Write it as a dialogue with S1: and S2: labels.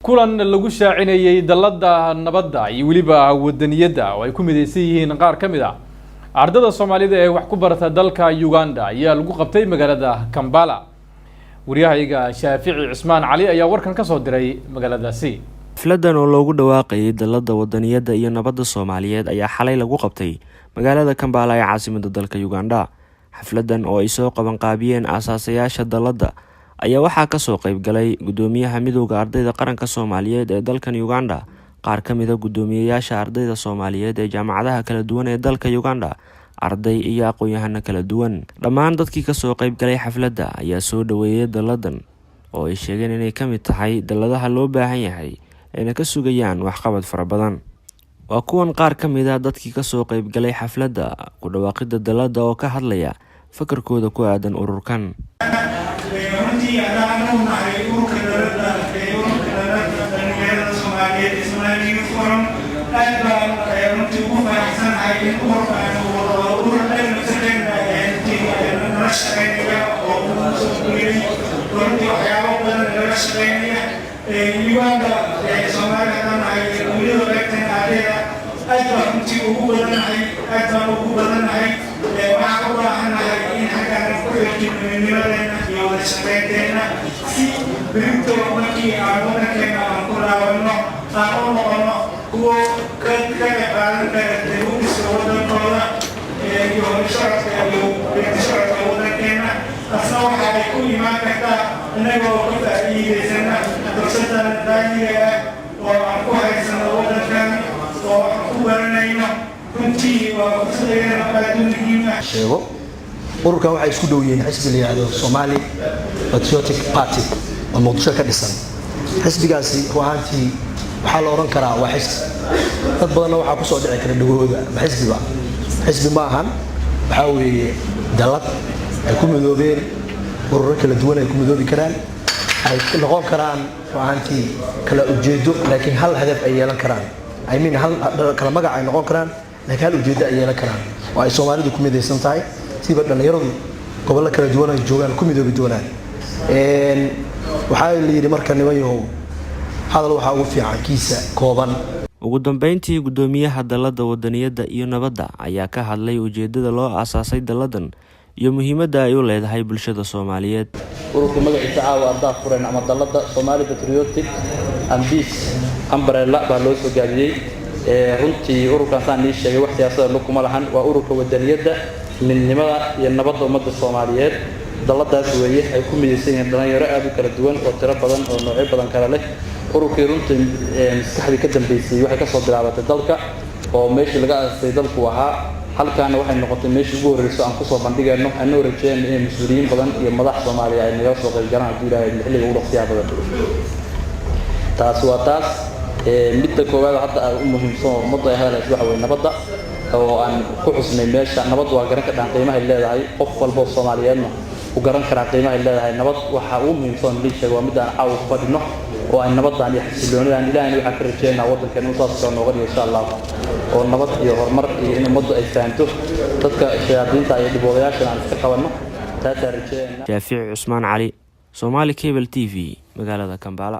S1: kulan lagu shaacinayay dalada nabadda iyo waliba wadaniyada oo ay ku mideysan yihiin qaar kamid ah ardada Soomaalida ee wax ku barata dalka Uganda ayaa lagu qabtay magaalada Kampala. Wariyahayaga Shaafici Cismaan Cali ayaa warkan ka soo diray magaaladaasi.
S2: xafladan oo loogu dhawaaqay dalada wadaniyada iyo nabadda Soomaaliyeed ayaa xalay lagu qabtay magaalada Kampala ee caasimadda dalka Uganda. xafladan oo ay soo qaban qaabiyeen asaasayaasha dalada ayaa waxaa ka soo qayb galay gudoomiyaha midowga ardayda qaranka Soomaaliyeed ee dalkan Uganda, qaar ka mid ah gudoomiyayaasha ardayda Soomaaliyeed ee jaamacadaha kala duwan ee dalka Uganda, arday iyo aqoon-yahano kala duwan. Dhammaan dadkii ka soo qayb galay xafladda ayaa soo dhaweeyay daladan oo ay sheegeen inay ka mid tahay daladaha loo baahan yahay ayna ka sugayaan waxqabad fara badan. Waa kuwan qaar ka mid ah dadkii ka soo qayb galay xafladda ku dhawaaqida dalada oo ka hadlaya fakarkooda ku aadan ururkan.
S3: ururkan waxay isku dhow yihiin xisbi la yiraahdo Somali Patriotic Party oo Muqdisho ka dhisan. xisbigaasi ruuxantii waxa la oran karaa waa xisbi dad badan waxa ku soo dhici kara dhagooda xisbi ma ahan, waxa weeye dalad ay ku midoobeen ururo kala duwan ay ku midoobi karaan, ay noqon karaan ruuxantii kala ujeedo laakiin hal hadaf ay yeelan karaan. hal kala magac ay noqon karaan laakiin hal ujeedo ay yeelan karaan oo ay Soomaalidu ku mideysan tahay siba dhalinyaradu gobolka kala duwan ay joogaan ku midoobi doonaan. waxa la yiri marka nimayo hadal waxa ugu fiican kiisa kooban.
S2: ugu dambeyntii gudoomiyaha dalada wadaniyada iyo nabadda ayaa ka hadlay ujeedada loo aasaasay daladan iyo muhiimadda ay u leedahay bulshada Soomaaliyeed.
S4: ururka magaciisa waa ardaa furan ama dalada Somali Patriotic and Peace umbrella baa loo soo gaabiyay. runtii ururkan saan sheegay wax siyaasada loo kuma lahan, waa ururka wadaniyada midnimada iyo nabadda ummadda Soomaaliyeed. daladaas weeye ay ku mideysan yihiin dhalinyaro aad u kala duwan oo tiro badan oo noocyo badan kala leh. ururkii runtii maskaxdii ka dambeysay waxay ka soo bilaabatay dalka oo meeshii laga aasay dalku ahaa, halkaana waxay noqotay meeshii ugu horreysay aan ku soo bandhigayno anoo rajeynay in mas'uuliyiin badan iyo madax Soomaaliya ay naga soo qayb galaan haddii Ilaahay xilliga ugu dhaqsiyaha badan. taas waa taas midda koowaad hadda aad u muhiimsan oo ummadda ay helayso waxa weeye nabadda oo aan ku xusnay meesha nabaddu waa garan ka dhan qiimaha ay leedahay. qof walba oo Soomaaliyeedna u garan kara qiimaha ay leedahay. nabad waxa ugu muhiimsan in sheego waa mid aan caaw ku fadhino oo ay nabaddan iyo xasiloonidaan Ilaahay waxa ka rajeynaa waddankeena uu taas nooga dhigo insha Allah oo nabad iyo horumar iyo in ummaddu ay fahanto dadka shayaadiinta iyo dhiboodayaasha aan iska qabanno taas rajeynaa.
S2: Shaafici Cismaan Cali, Somali Cable TV, magaalada Kampala.